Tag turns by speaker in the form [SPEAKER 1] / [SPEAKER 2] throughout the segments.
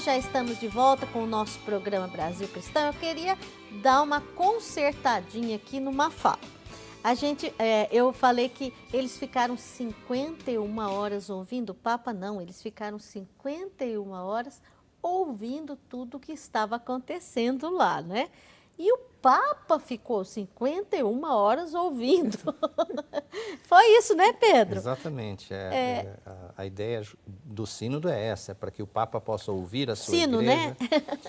[SPEAKER 1] já estamos de volta com o nosso programa Brasil Cristão. Eu queria dar uma consertadinha aqui numa fala. Eu falei que eles ficaram 51 horas ouvindo o Papa. Não, eles ficaram 51 horas ouvindo tudo o que estava acontecendo lá, né? E o Papa ficou 51 horas ouvindo. Foi isso, né, Pedro?
[SPEAKER 2] Exatamente. A ideia do sínodo é essa, para que o Papa possa ouvir a sua
[SPEAKER 1] Sino,
[SPEAKER 2] igreja,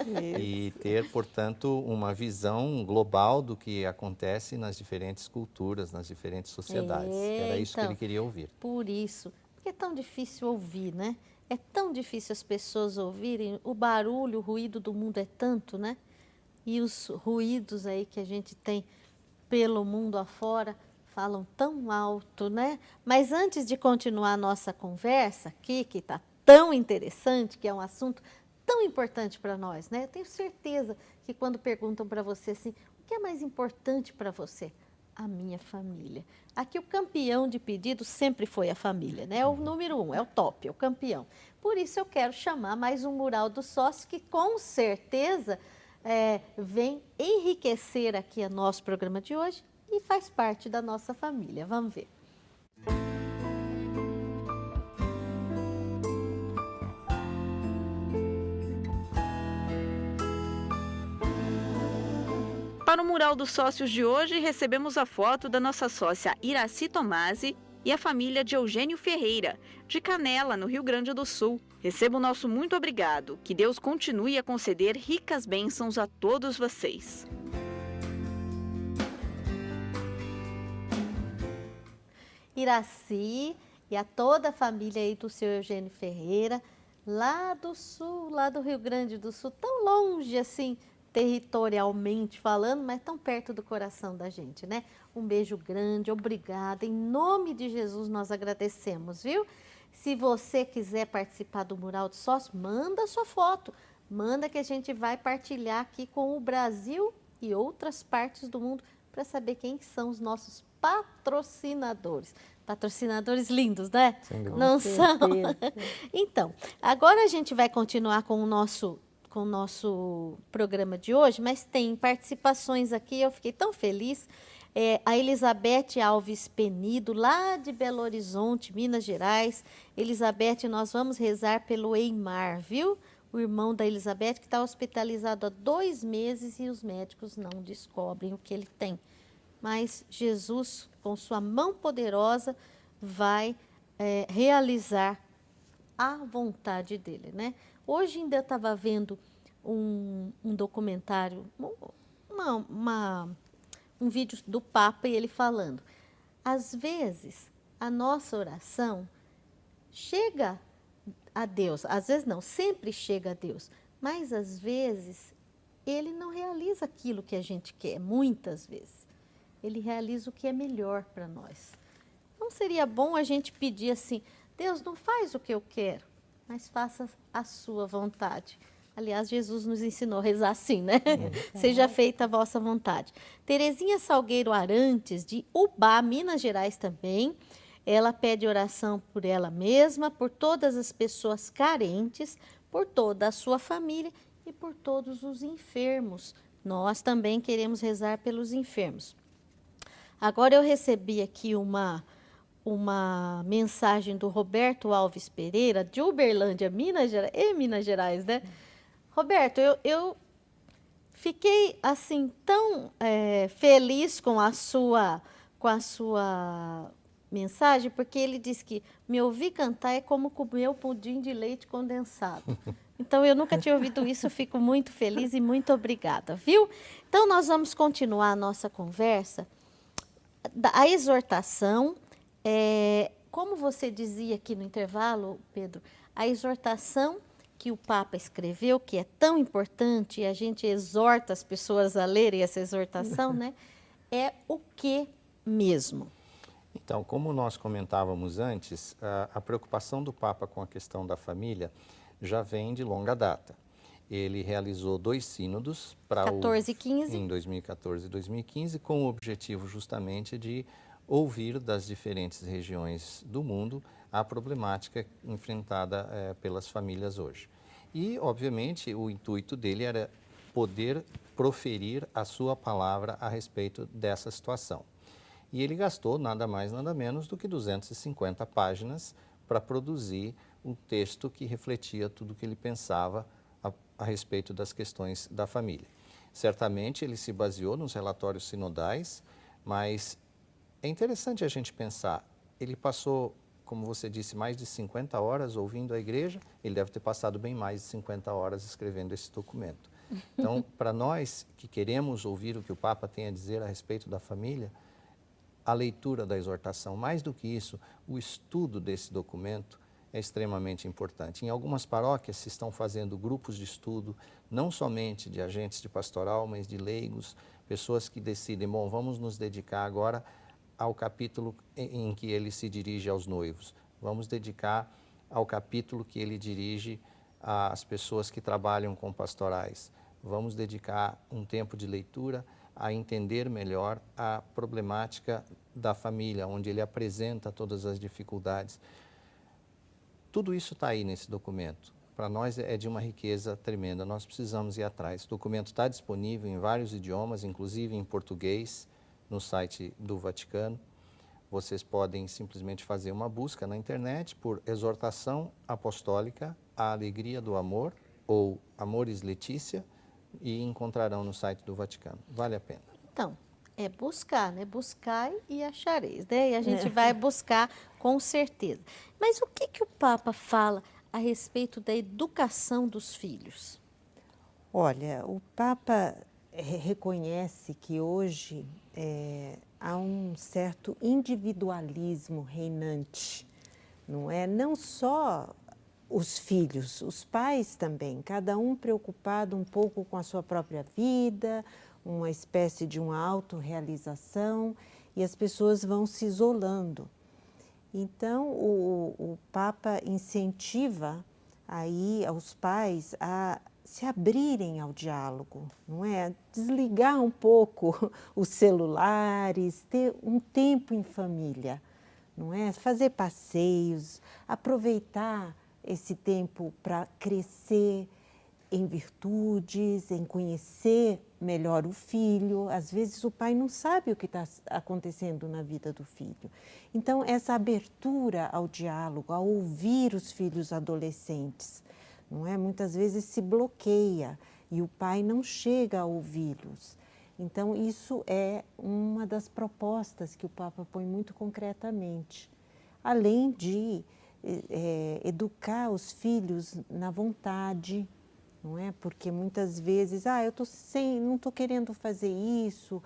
[SPEAKER 1] né?
[SPEAKER 2] e ter, portanto, uma visão global do que acontece nas diferentes culturas, nas diferentes sociedades. Era isso que ele queria ouvir.
[SPEAKER 1] Por isso, porque é tão difícil ouvir, né? É tão difícil as pessoas ouvirem, o barulho, o ruído do mundo é tanto, né? E os ruídos aí que a gente tem pelo mundo afora falam tão alto, né? Mas antes de continuar a nossa conversa aqui, que está tão interessante, que é um assunto tão importante para nós, né? Eu tenho certeza que quando perguntam para você assim, o que é mais importante para você? A minha família. Aqui o campeão de pedido sempre foi a família, né? É o número 1, é o top, é o campeão. Por isso eu quero chamar mais um Mural do Sócio que com certeza vem enriquecer aqui o nosso programa de hoje e faz parte da nossa família. Vamos ver.
[SPEAKER 3] Para o Mural dos Sócios de hoje, recebemos a foto da nossa sócia Iraci Tomasi e a família de Eugênio Ferreira, de Canela, no Rio Grande do Sul. Receba o nosso muito obrigado. Que Deus continue a conceder ricas bênçãos a todos vocês.
[SPEAKER 1] Iraci e a toda a família aí do seu Eugênio Ferreira, lá do Sul, lá do Rio Grande do Sul, tão longe assim, territorialmente falando, mas tão perto do coração da gente, né? Um beijo grande, obrigada. Em nome de Jesus nós agradecemos, viu? Se você quiser participar do Mural do Sócio, manda sua foto. Manda que a gente vai partilhar aqui com o Brasil e outras partes do mundo para saber quem são os nossos patrocinadores. Patrocinadores lindos, né? Não são? Então, agora a gente vai continuar com o nosso programa de hoje, mas tem participações aqui, eu fiquei tão feliz. A Elizabeth Alves Penido, lá de Belo Horizonte, Minas Gerais. Elizabeth, nós vamos rezar pelo Eimar, viu? O irmão da Elizabeth, que está hospitalizado há 2 meses e os médicos não descobrem o que ele tem. Mas Jesus, com sua mão poderosa, vai realizar a vontade dele, né? Hoje ainda eu estava vendo um documentário, um vídeo do Papa e ele falando. Às vezes, a nossa oração chega a Deus, às vezes não, sempre chega a Deus, mas às vezes ele não realiza aquilo que a gente quer, muitas vezes. Ele realiza o que é melhor para nós. Não seria bom a gente pedir assim, Deus, não faz o que eu quero, mas faça a sua vontade. Aliás, Jesus nos ensinou a rezar assim, né? Seja feita a vossa vontade. Terezinha Salgueiro Arantes, de Ubá, Minas Gerais também. Ela pede oração por ela mesma, por todas as pessoas carentes, por toda a sua família e por todos os enfermos. Nós também queremos rezar pelos enfermos. Agora eu recebi aqui uma mensagem do Roberto Alves Pereira, de Uberlândia, Minas Gerais, né? Roberto, eu fiquei assim tão feliz com a sua mensagem, porque ele disse que me ouvir cantar é como comer o pudim de leite condensado. Então, eu nunca tinha ouvido isso, eu fico muito feliz e muito obrigada, viu? Então, nós vamos continuar a nossa conversa. A exortação, como você dizia aqui no intervalo, Pedro, a exortação que o Papa escreveu, que é tão importante, e a gente exorta as pessoas a lerem essa exortação, né? É o que mesmo?
[SPEAKER 2] Então, como nós comentávamos antes, a preocupação do Papa com a questão da família já vem de longa data. Ele realizou 2 sínodos para
[SPEAKER 1] 14 e 15.
[SPEAKER 2] Em 2014 e 2015, com o objetivo justamente de ouvir das diferentes regiões do mundo a problemática enfrentada pelas famílias hoje. E, obviamente, o intuito dele era poder proferir a sua palavra a respeito dessa situação. E ele gastou nada mais, nada menos do que 250 páginas para produzir um texto que refletia tudo o que ele pensava a respeito das questões da família. Certamente ele se baseou nos relatórios sinodais, mas é interessante a gente pensar, ele passou, como você disse, mais de 50 horas ouvindo a igreja, ele deve ter passado bem mais de 50 horas escrevendo esse documento. Então, para nós que queremos ouvir o que o Papa tem a dizer a respeito da família, a leitura da exortação, mais do que isso, o estudo desse documento é extremamente importante. Em algumas paróquias se estão fazendo grupos de estudo, não somente de agentes de pastoral, mas de leigos, pessoas que decidem, bom, vamos nos dedicar agora ao capítulo em que ele se dirige aos noivos. Vamos dedicar ao capítulo que ele dirige às pessoas que trabalham com pastorais. Vamos dedicar um tempo de leitura a entender melhor a problemática da família, onde ele apresenta todas as dificuldades. Tudo isso está aí nesse documento. Para nós é de uma riqueza tremenda, nós precisamos ir atrás. O documento está disponível em vários idiomas, inclusive em português, no site do Vaticano. Vocês podem simplesmente fazer uma busca na internet por Exortação Apostólica, a Alegria do Amor, ou Amoris Laetitia, e encontrarão no site do Vaticano. Vale a pena.
[SPEAKER 1] Então, é buscar, né? Buscar e achareis, né? E a gente vai buscar com certeza. Mas o que o Papa fala a respeito da educação dos filhos?
[SPEAKER 4] Olha, o Papa reconhece que hoje há um certo individualismo reinante, não é? Não só os filhos, os pais também, cada um preocupado um pouco com a sua própria vida, uma espécie de uma autorrealização, e as pessoas vão se isolando. Então, o Papa incentiva aí aos pais a se abrirem ao diálogo, não é? Desligar um pouco os celulares, ter um tempo em família, não é? Fazer passeios, aproveitar esse tempo para crescer em virtudes, em conhecer melhor o filho. Às vezes o pai não sabe o que está acontecendo na vida do filho. Então, essa abertura ao diálogo, a ouvir os filhos adolescentes, não é? Muitas vezes se bloqueia e o pai não chega a ouvi-los. Então, isso é uma das propostas que o Papa põe muito concretamente. Além de educar os filhos na vontade, não é? Porque muitas vezes, eu não estou querendo fazer isso,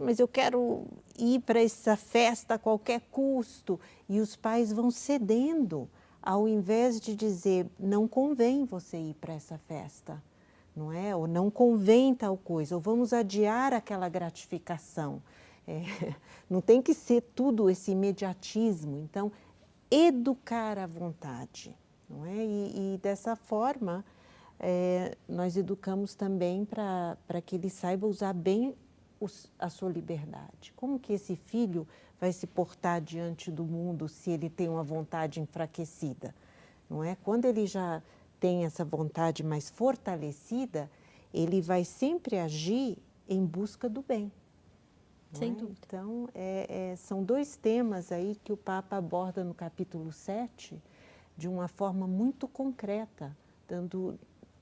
[SPEAKER 4] mas eu quero ir para essa festa a qualquer custo. E os pais vão cedendo, ao invés de dizer, não convém você ir para essa festa, não é? Ou não convém tal coisa, ou vamos adiar aquela gratificação. Não tem que ser tudo esse imediatismo. Então, educar à vontade, não é? E dessa forma, nós educamos também para que ele saiba usar bem a sua liberdade. Como que esse filho vai se portar diante do mundo se ele tem uma vontade enfraquecida, não é? Quando ele já tem essa vontade mais fortalecida, ele vai sempre agir em busca do bem.
[SPEAKER 1] Sem dúvida.
[SPEAKER 4] Então, são dois temas aí que o Papa aborda no capítulo 7 de uma forma muito concreta, dando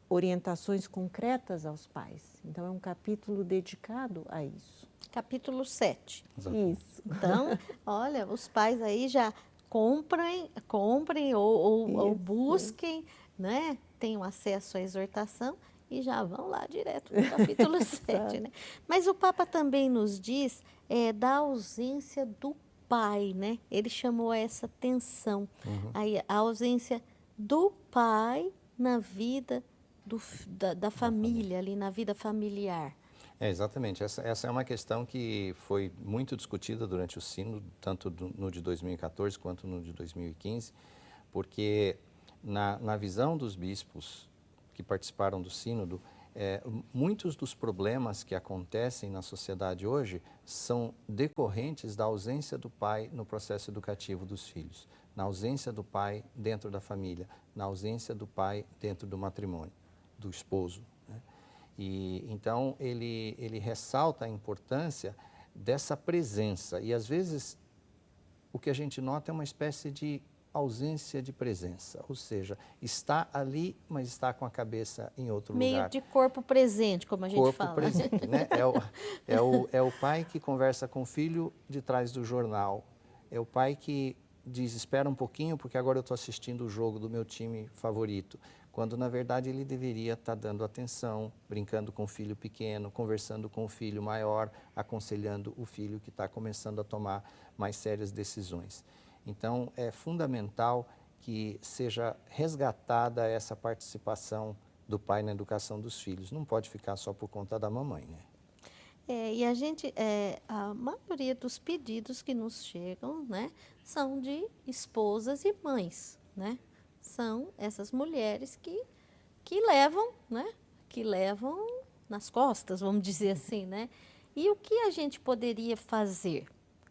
[SPEAKER 4] orientações concretas aos pais. Então, é um capítulo dedicado a isso.
[SPEAKER 1] Capítulo 7.
[SPEAKER 2] Exatamente.
[SPEAKER 4] Isso.
[SPEAKER 1] Então, olha, os pais aí já comprem ou busquem, né? Tenham acesso à exortação e já vão lá direto no capítulo 7, né? Mas o Papa também nos diz da ausência do pai, né? Ele chamou essa tensão, aí, a ausência do pai na vida da família, ali na vida familiar.
[SPEAKER 2] Exatamente. Essa é uma questão que foi muito discutida durante o Sínodo, tanto no de 2014 quanto no de 2015, porque na visão dos bispos que participaram do Sínodo, muitos dos problemas que acontecem na sociedade hoje são decorrentes da ausência do pai no processo educativo dos filhos. na ausência do pai dentro da família, na ausência do pai dentro do matrimônio, do esposo, né? E então ele ressalta a importância dessa presença, e às vezes o que a gente nota é uma espécie de ausência de presença, ou seja, está ali, mas está com a cabeça em outro
[SPEAKER 1] Meio
[SPEAKER 2] lugar.
[SPEAKER 1] de corpo presente, como a gente
[SPEAKER 2] Corpo
[SPEAKER 1] fala.
[SPEAKER 2] presente, né? É o pai que conversa com o filho de trás do jornal, é o pai que diz, espera um pouquinho porque agora eu estou assistindo o jogo do meu time favorito, quando na verdade ele deveria estar dando atenção, brincando com o filho pequeno, conversando com o filho maior, aconselhando o filho que está começando a tomar mais sérias decisões. Então, é fundamental que seja resgatada essa participação do pai na educação dos filhos. Não pode ficar só por conta da mamãe, né?
[SPEAKER 1] E a maioria dos pedidos que nos chegam, né, são de esposas e mães, né? São essas mulheres que levam, né, que levam nas costas, vamos dizer assim, né? E o que a gente poderia fazer?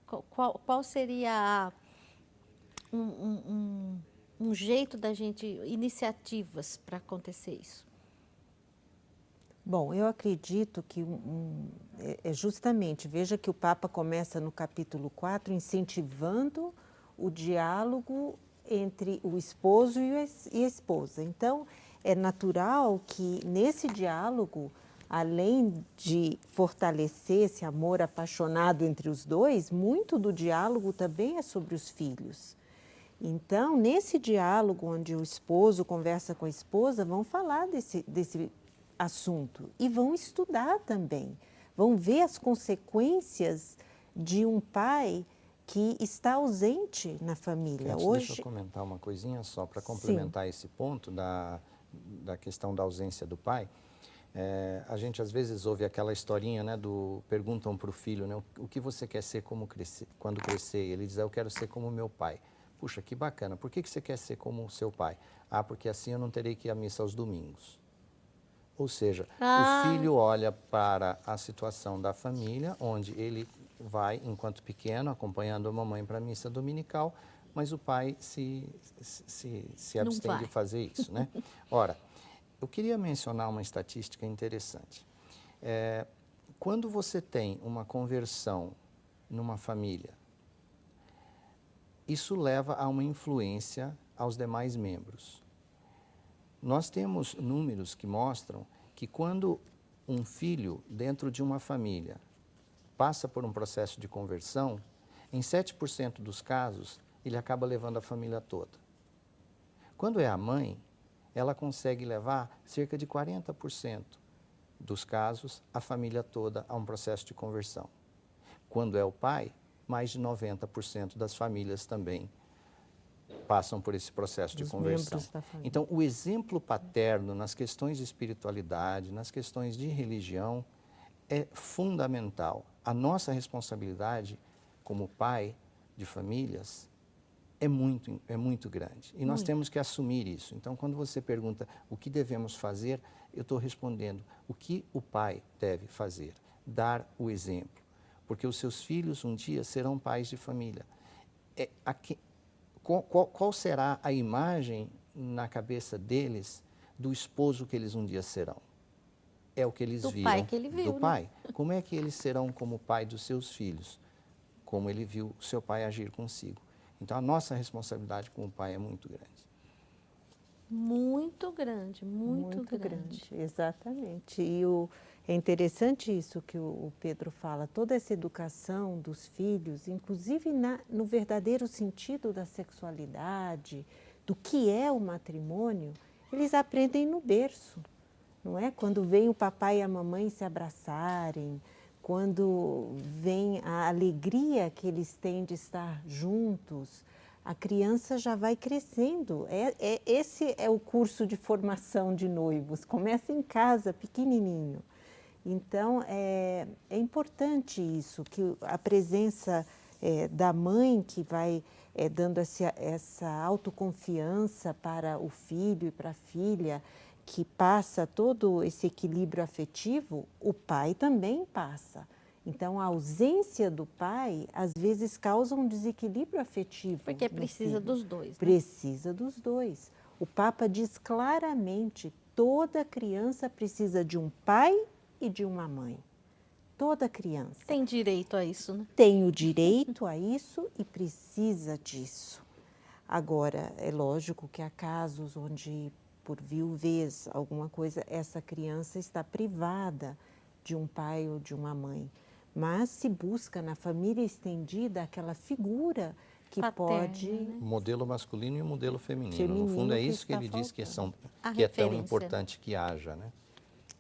[SPEAKER 1] Qual seria um jeito da gente, iniciativas para acontecer isso?
[SPEAKER 4] Bom, eu acredito que justamente, veja que o Papa começa no capítulo 4, incentivando o diálogo entre o esposo e a esposa. Então, é natural que nesse diálogo, além de fortalecer esse amor apaixonado entre os dois, muito do diálogo também é sobre os filhos. Então, nesse diálogo onde o esposo conversa com a esposa, vão falar desse assunto e vão estudar também, vão ver as consequências de um pai que está ausente na família.
[SPEAKER 2] Deixa eu comentar uma coisinha só para complementar esse ponto da questão da ausência do pai. A gente às vezes ouve aquela historinha, né, perguntam para o filho, né, o que você quer ser quando crescer? Ele diz, eu quero ser como meu pai. Puxa, que bacana, por que você quer ser como o seu pai? Ah, porque assim eu não terei que ir à missa aos domingos. Ou seja, o filho olha para a situação da família, onde ele vai, enquanto pequeno, acompanhando a mamãe para a missa dominical, mas o pai se abstém de fazer isso, né? Ora, eu queria mencionar uma estatística interessante. Quando você tem uma conversão numa família, isso leva a uma influência aos demais membros. Nós temos números que mostram que quando um filho dentro de uma família passa por um processo de conversão, em 7% dos casos, ele acaba levando a família toda. Quando é a mãe, ela consegue levar cerca de 40% dos casos a família toda a um processo de conversão. Quando é o pai, mais de 90% das famílias também passam por esse processo de conversão. Então, o exemplo paterno nas questões de espiritualidade, nas questões de religião, é fundamental. A nossa responsabilidade como pai de famílias é muito grande. E nós temos que assumir isso. Então, quando você pergunta o que devemos fazer, eu estou respondendo o que o pai deve fazer. Dar o exemplo. Porque os seus filhos um dia serão pais de família. Qual será a imagem na cabeça deles do esposo que eles um dia serão? É o que eles viram. Do
[SPEAKER 1] pai que ele viu,
[SPEAKER 2] do pai. Como é que eles serão como pai dos seus filhos? Como ele viu o seu pai agir consigo. Então, a nossa responsabilidade com o pai é muito grande.
[SPEAKER 1] Muito grande, muito grande.
[SPEAKER 4] Exatamente. E é interessante isso que o Pedro fala, toda essa educação dos filhos, inclusive no verdadeiro sentido da sexualidade, do que é o matrimônio, eles aprendem no berço, não é? Quando vem o papai e a mamãe se abraçarem, quando vem a alegria que eles têm de estar juntos, a criança já vai crescendo. Esse é o curso de formação de noivos, começa em casa, pequenininho. Então, é importante isso, que a presença da mãe que vai dando essa autoconfiança para o filho e para a filha, que passa todo esse equilíbrio afetivo, o pai também passa. Então, a ausência do pai, às vezes, causa um desequilíbrio afetivo.
[SPEAKER 1] Porque
[SPEAKER 4] no
[SPEAKER 1] precisa
[SPEAKER 4] filho.
[SPEAKER 1] dos dois. Né?
[SPEAKER 4] Precisa dos dois. O Papa diz claramente, toda criança precisa de um pai e de uma mãe. Toda criança.
[SPEAKER 1] Tem direito a isso, né?
[SPEAKER 4] Tem o direito a isso e precisa disso. Agora, é lógico que há casos onde, por viuvez, alguma coisa, essa criança está privada de um pai ou de uma mãe. Mas se busca na família estendida aquela figura que
[SPEAKER 1] Paterna,
[SPEAKER 4] pode...
[SPEAKER 1] né?
[SPEAKER 2] O modelo masculino e o modelo feminino. No fundo, é isso que ele diz que,
[SPEAKER 1] A
[SPEAKER 2] é tão
[SPEAKER 1] referência,
[SPEAKER 2] importante que haja, né?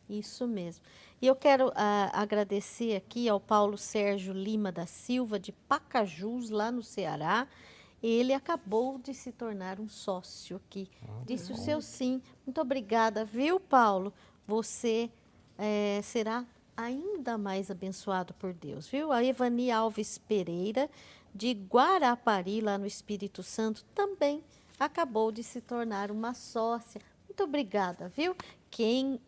[SPEAKER 1] Isso mesmo. E eu quero agradecer aqui ao Paulo Sérgio Lima da Silva, de Pacajus, lá no Ceará. Ele acabou de se tornar um sócio aqui. Disse o seu sim. Muito obrigada, viu, Paulo? Você será ainda mais abençoado por Deus, viu? A Evani Alves Pereira, de Guarapari, lá no Espírito Santo, também acabou de se tornar uma sócia. Muito obrigada, viu? Quem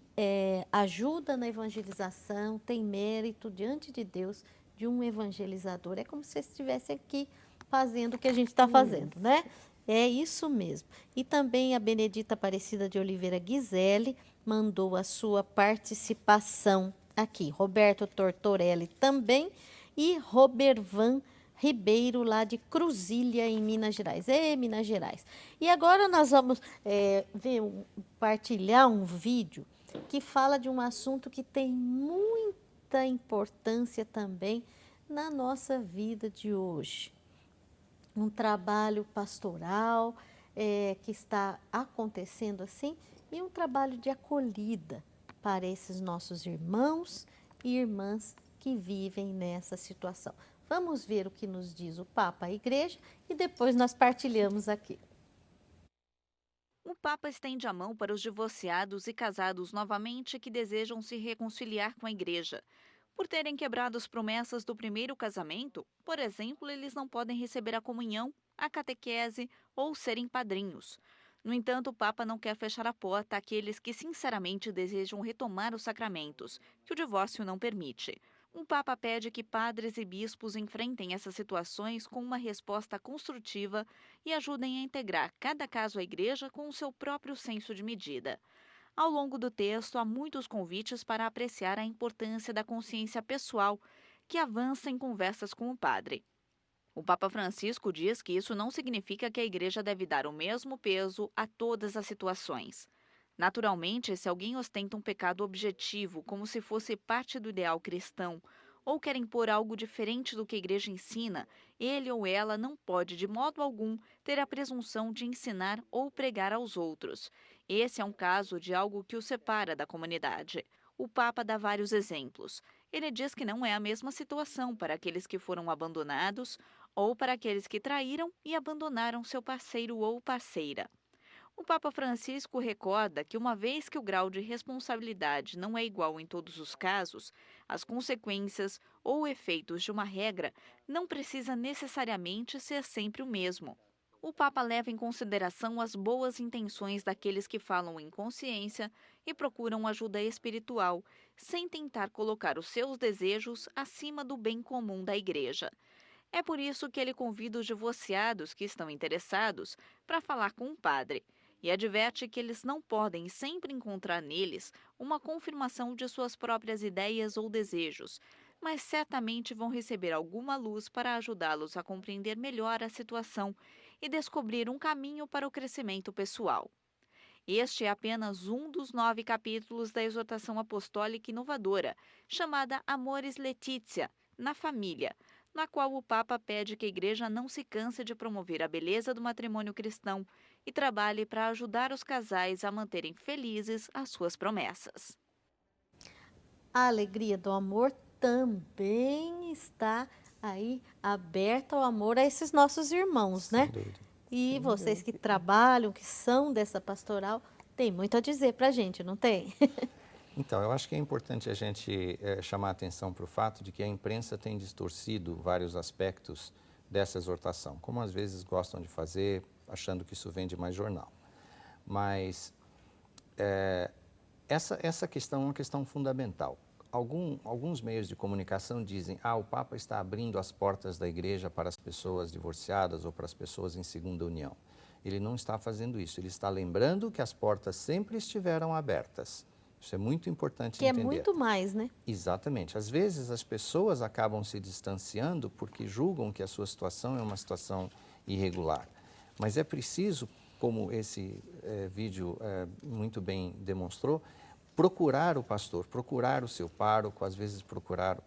[SPEAKER 1] ajuda na evangelização tem mérito diante de Deus de um evangelizador. É como se você estivesse aqui fazendo o que a gente está fazendo, né? É isso mesmo. E também a Benedita Aparecida de Oliveira Guizelli mandou a sua participação aqui. Roberto Tortorelli também e Robervan Ribeiro, lá de Cruzília, em Minas Gerais. Minas Gerais. E agora nós vamos partilhar um vídeo que fala de um assunto que tem muita importância também na nossa vida de hoje. Um trabalho pastoral que está acontecendo assim e um trabalho de acolhida para esses nossos irmãos e irmãs que vivem nessa situação. Vamos ver o que nos diz o Papa, a Igreja, e depois nós partilhamos aqui.
[SPEAKER 3] O Papa estende a mão para os divorciados e casados novamente que desejam se reconciliar com a Igreja. Por terem quebrado as promessas do primeiro casamento, por exemplo, eles não podem receber a comunhão, a catequese ou serem padrinhos. No entanto, o Papa não quer fechar a porta àqueles que sinceramente desejam retomar os sacramentos, que o divórcio não permite. O Papa pede que padres e bispos enfrentem essas situações com uma resposta construtiva e ajudem a integrar cada caso à Igreja com o seu próprio senso de medida. Ao longo do texto, há muitos convites para apreciar a importância da consciência pessoal, que avança em conversas com o padre. O Papa Francisco diz que isso não significa que a Igreja deve dar o mesmo peso a todas as situações. Naturalmente, se alguém ostenta um pecado objetivo, como se fosse parte do ideal cristão, ou quer impor algo diferente do que a Igreja ensina, ele ou ela não pode, de modo algum, ter a presunção de ensinar ou pregar aos outros. Esse é um caso de algo que o separa da comunidade. O Papa dá vários exemplos. Ele diz que não é a mesma situação para aqueles que foram abandonados ou para aqueles que traíram e abandonaram seu parceiro ou parceira. O Papa Francisco recorda que, uma vez que o grau de responsabilidade não é igual em todos os casos, as consequências ou efeitos de uma regra não precisa necessariamente ser sempre o mesmo. O Papa leva em consideração as boas intenções daqueles que falam em consciência e procuram ajuda espiritual, sem tentar colocar os seus desejos acima do bem comum da Igreja. É por isso que ele convida os divorciados que estão interessados para falar com o padre e adverte que eles não podem sempre encontrar neles uma confirmação de suas próprias ideias ou desejos, mas certamente vão receber alguma luz para ajudá-los a compreender melhor a situação e descobrir um caminho para o crescimento pessoal. Este é apenas um dos 9 capítulos da exortação apostólica inovadora, chamada Amoris Laetitia, na família, na qual o Papa pede que a Igreja não se canse de promover a beleza do matrimônio cristão e trabalhe para ajudar os casais a manterem felizes as suas promessas.
[SPEAKER 1] A alegria do amor também está aí aberta ao amor a esses nossos irmãos, né?
[SPEAKER 2] Sem dúvida.
[SPEAKER 1] E vocês que trabalham, que são dessa pastoral, tem muito a dizer para a gente, não tem?
[SPEAKER 2] Então, eu acho que é importante a gente chamar a atenção para o fato de que a imprensa tem distorcido vários aspectos dessa exortação, como às vezes gostam de fazer, achando que isso vende mais jornal. Mas essa questão é uma questão fundamental. Alguns meios de comunicação dizem: o Papa está abrindo as portas da igreja para as pessoas divorciadas ou para as pessoas em segunda união. Ele não está fazendo isso, ele está lembrando que as portas sempre estiveram abertas. Isso é muito importante entender.
[SPEAKER 1] Que é muito mais, né?
[SPEAKER 2] Exatamente. Às vezes as pessoas acabam se distanciando porque julgam que a sua situação é uma situação irregular. Mas é preciso, como esse vídeo muito bem demonstrou, procurar o pastor, procurar o seu pároco, às vezes procurar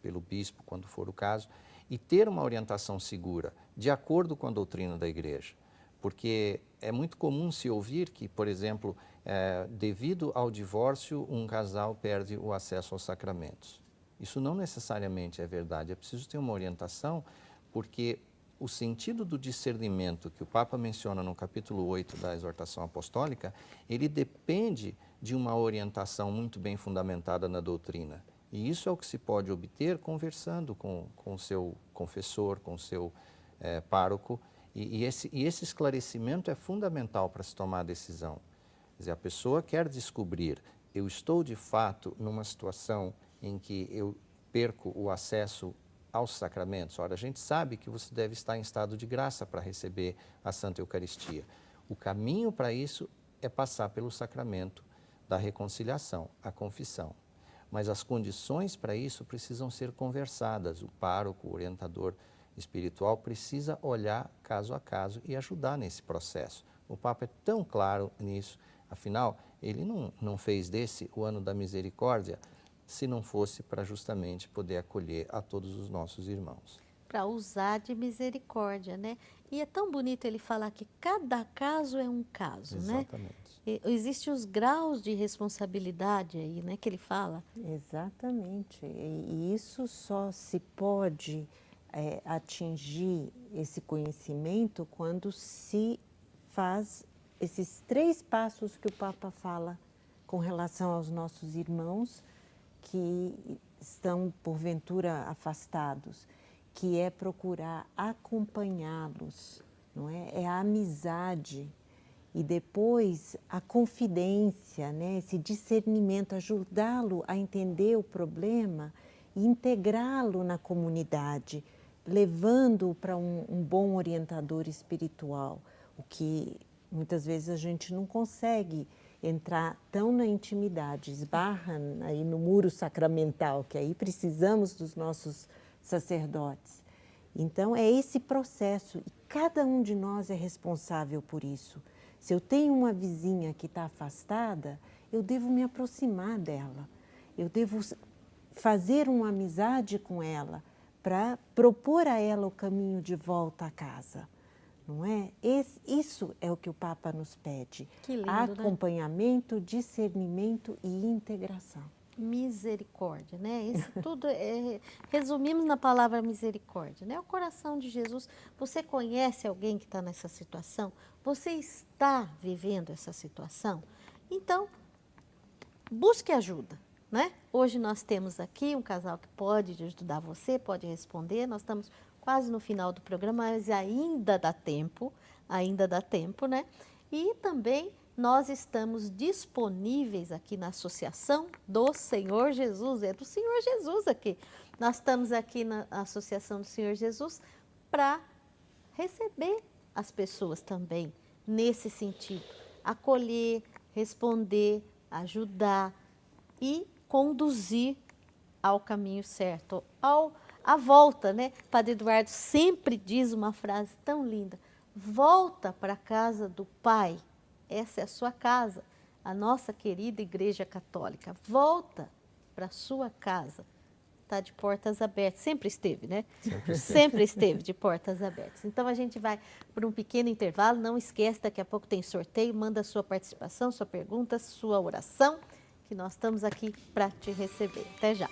[SPEAKER 2] pelo bispo, quando for o caso, e ter uma orientação segura, de acordo com a doutrina da igreja. Porque é muito comum se ouvir que, por exemplo, devido ao divórcio, um casal perde o acesso aos sacramentos. Isso não necessariamente é verdade, é preciso ter uma orientação, porque o sentido do discernimento que o Papa menciona no capítulo 8 da exortação apostólica, ele depende de uma orientação muito bem fundamentada na doutrina. E isso é o que se pode obter conversando com o seu confessor, com o seu pároco, e esse esclarecimento é fundamental para se tomar a decisão. Quer dizer, a pessoa quer descobrir: eu estou de fato numa situação em que eu perco o acesso aos sacramentos. Ora, a gente sabe que você deve estar em estado de graça para receber a Santa Eucaristia. O caminho para isso é passar pelo sacramento da reconciliação, a confissão. Mas as condições para isso precisam ser conversadas. O pároco, o orientador espiritual precisa olhar caso a caso e ajudar nesse processo. O Papa é tão claro nisso. Afinal, ele não fez desse o ano da misericórdia se não fosse para justamente poder acolher a todos os nossos irmãos.
[SPEAKER 1] Para usar de misericórdia, né? E é tão bonito ele falar que cada caso é um caso,
[SPEAKER 2] Exatamente.
[SPEAKER 1] né? Existem os graus de responsabilidade aí, né, que ele fala.
[SPEAKER 4] Exatamente. E isso só se pode atingir esse conhecimento quando se faz esses 3 passos que o Papa fala com relação aos nossos irmãos que estão, porventura, afastados, que é procurar acompanhá-los, não é? É a amizade e depois a confidência, né? Esse discernimento, ajudá-lo a entender o problema e integrá-lo na comunidade, levando-o para um bom orientador espiritual, o que muitas vezes a gente não consegue entrar tão na intimidade, esbarra aí no muro sacramental, que aí precisamos dos nossos sacerdotes. Então é esse processo e cada um de nós é responsável por isso. Se eu tenho uma vizinha que está afastada, eu devo me aproximar dela, eu devo fazer uma amizade com ela para propor a ela o caminho de volta à casa. Não é? Isso é o que o Papa nos pede.
[SPEAKER 1] Que lindo,
[SPEAKER 4] acompanhamento, né? Discernimento e integração.
[SPEAKER 1] Misericórdia, né? Isso tudo resumimos na palavra misericórdia, né? O coração de Jesus. Você conhece alguém que está nessa situação? Você está vivendo essa situação? Então, busque ajuda, né? Hoje nós temos aqui um casal que pode ajudar você, pode responder. Nós estamos quase no final do programa, mas ainda dá tempo, né? E também nós estamos disponíveis aqui na Associação do Senhor Jesus, é do Senhor Jesus aqui. Nós estamos aqui na Associação do Senhor Jesus para receber as pessoas também, nesse sentido. Acolher, responder, ajudar e conduzir ao caminho certo, à volta, né? Padre Eduardo sempre diz uma frase tão linda: volta para a casa do Pai. Essa é a sua casa, a nossa querida Igreja Católica. Volta para a sua casa. Está de portas abertas. Sempre esteve, né? Sempre esteve de portas abertas. Então, a gente vai por um pequeno intervalo. Não esquece, daqui a pouco tem sorteio. Manda a sua participação, sua pergunta, sua oração, que nós estamos aqui para te receber. Até já.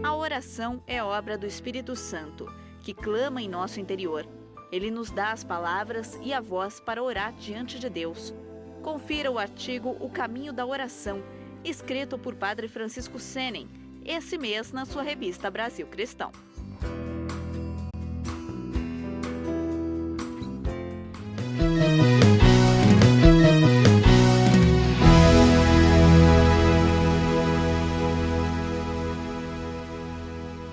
[SPEAKER 3] A oração é obra do Espírito Santo, que clama em nosso interior. Ele nos dá as palavras e a voz para orar diante de Deus. Confira o artigo O Caminho da Oração, escrito por Padre Francisco Senen, esse mês na sua revista Brasil Cristão.